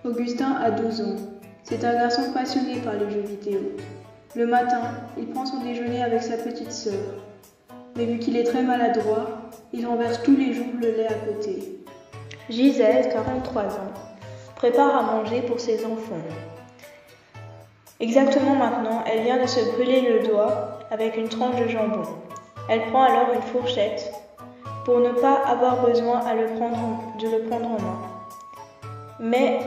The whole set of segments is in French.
Augustin a 12 ans. C'est un garçon passionné par les jeux vidéo. Le matin, il prend son déjeuner avec sa petite sœur. Mais vu qu'il est très maladroit, il renverse tous les jours le lait à côté. Gisèle, 43 ans, prépare à manger pour ses enfants. Exactement maintenant, elle vient de se brûler le doigt avec une tranche de jambon. Elle prend alors une fourchette pour ne pas avoir besoin de le prendre en main. Mais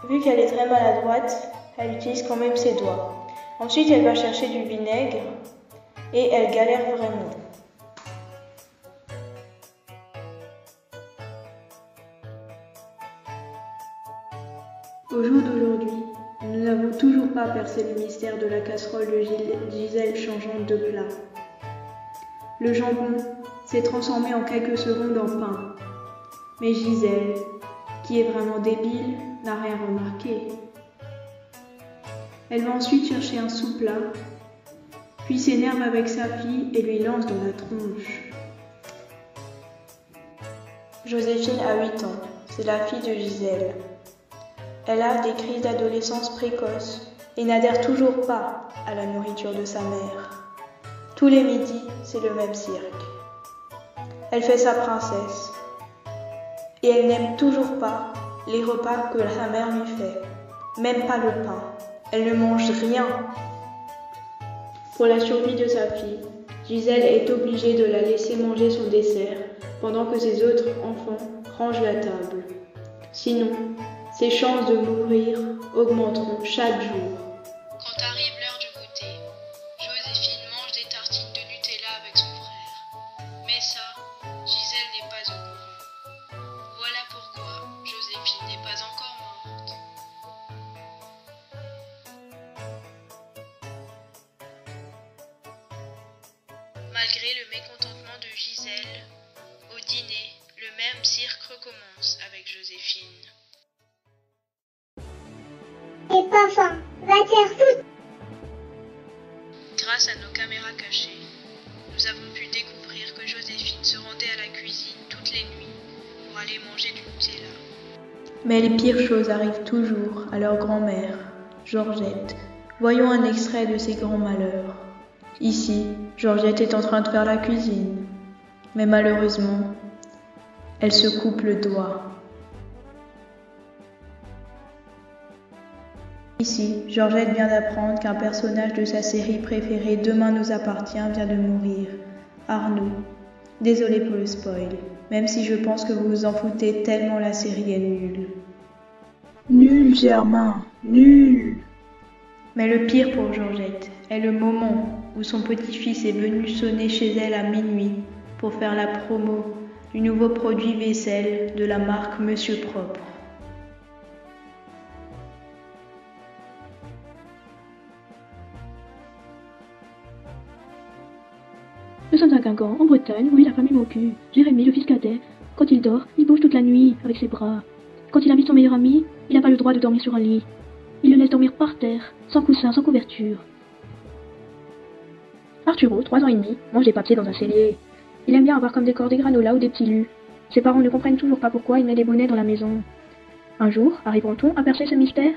vu qu'elle est très maladroite, elle utilise quand même ses doigts. Ensuite, elle va chercher du vinaigre et elle galère vraiment. Au jour d'aujourd'hui, nous n'avons toujours pas percé le mystère de la casserole de Gisèle changeante de plat. Le jambon s'est transformé en quelques secondes en pain. Mais Gisèle, qui est vraiment débile, n'a rien remarqué. Elle va ensuite chercher un sous-plat, puis s'énerve avec sa fille et lui lance dans la tronche. Joséphine a 8 ans, c'est la fille de Gisèle. Elle a des crises d'adolescence précoces et n'adhère toujours pas à la nourriture de sa mère. Tous les midis, c'est le même cirque. Elle fait sa princesse et elle n'aime toujours pas les repas que sa mère lui fait, même pas le pain. Elle ne mange rien. Pour la survie de sa fille, Gisèle est obligée de la laisser manger son dessert pendant que ses autres enfants rangent la table. Sinon, ses chances de mourir augmenteront chaque jour. Quand arrive l'heure du goûter, Joséphine mange des tartines de Nutella avec son frère. Mais ça, Gisèle n'est pas au courant. Voilà pourquoi Joséphine n'est pas encore morte. Malgré le mécontentement de Gisèle, au dîner, le même cirque recommence avec Joséphine. Et pas faim, va te faire foutre. Grâce à nos caméras cachées, nous avons pu découvrir que Joséphine se rendait à la cuisine toutes les nuits pour aller manger du Nutella. Mais les pires choses arrivent toujours à leur grand-mère, Georgette. Voyons un extrait de ses grands malheurs. Ici, Georgette est en train de faire la cuisine. Mais malheureusement, elle se coupe le doigt. Ici, Georgette vient d'apprendre qu'un personnage de sa série préférée Demain nous appartient vient de mourir. Arnaud. Désolé pour le spoil, même si je pense que vous vous en foutez tellement la série est nulle. Nul, Germain, nul. Mais le pire pour Georgette est le moment où son petit-fils est venu sonner chez elle à minuit pour faire la promo du nouveau produit vaisselle de la marque Monsieur Propre. Nous sommes à Guingamp, en Bretagne, où vit la famille mon cul. Jérémy, le fils cadet, quand il dort, il bouge toute la nuit avec ses bras. Quand il invite son meilleur ami, il n'a pas le droit de dormir sur un lit. Il le laisse dormir par terre, sans coussin, sans couverture. Arturo, 3 ans et demi, mange des papiers dans un cellier. Il aime bien avoir comme décor des granolas ou des petits lus. Ses parents ne comprennent toujours pas pourquoi il met des bonnets dans la maison. Un jour, arriveront-on à percer ce mystère?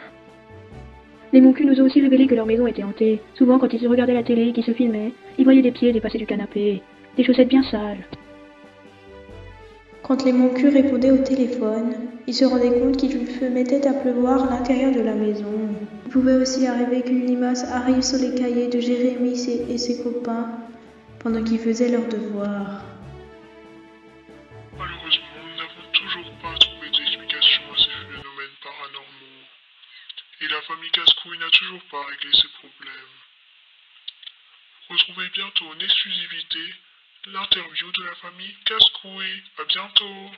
Les Moncus nous ont aussi révélé que leur maison était hantée. Souvent, quand ils regardaient la télé et qu'ils se filmaient, ils voyaient des pieds dépasser du canapé, des chaussettes bien sales. Quand les Moncus répondaient au téléphone, ils se rendaient compte qu'il se mettait à pleuvoir à l'intérieur de la maison. Il pouvait aussi arriver qu'une limace arrive sur les cahiers de Jérémy et ses copains pendant qu'ils faisaient leurs devoirs. Malheureusement, nous n'avons toujours pas trouvé d'explication à ces phénomènes paranormaux. Et la famille Casse-Couille n'a toujours pas réglé ses problèmes. Retrouvez bientôt en exclusivité l'interview de la famille Casse-Couille. À bientôt!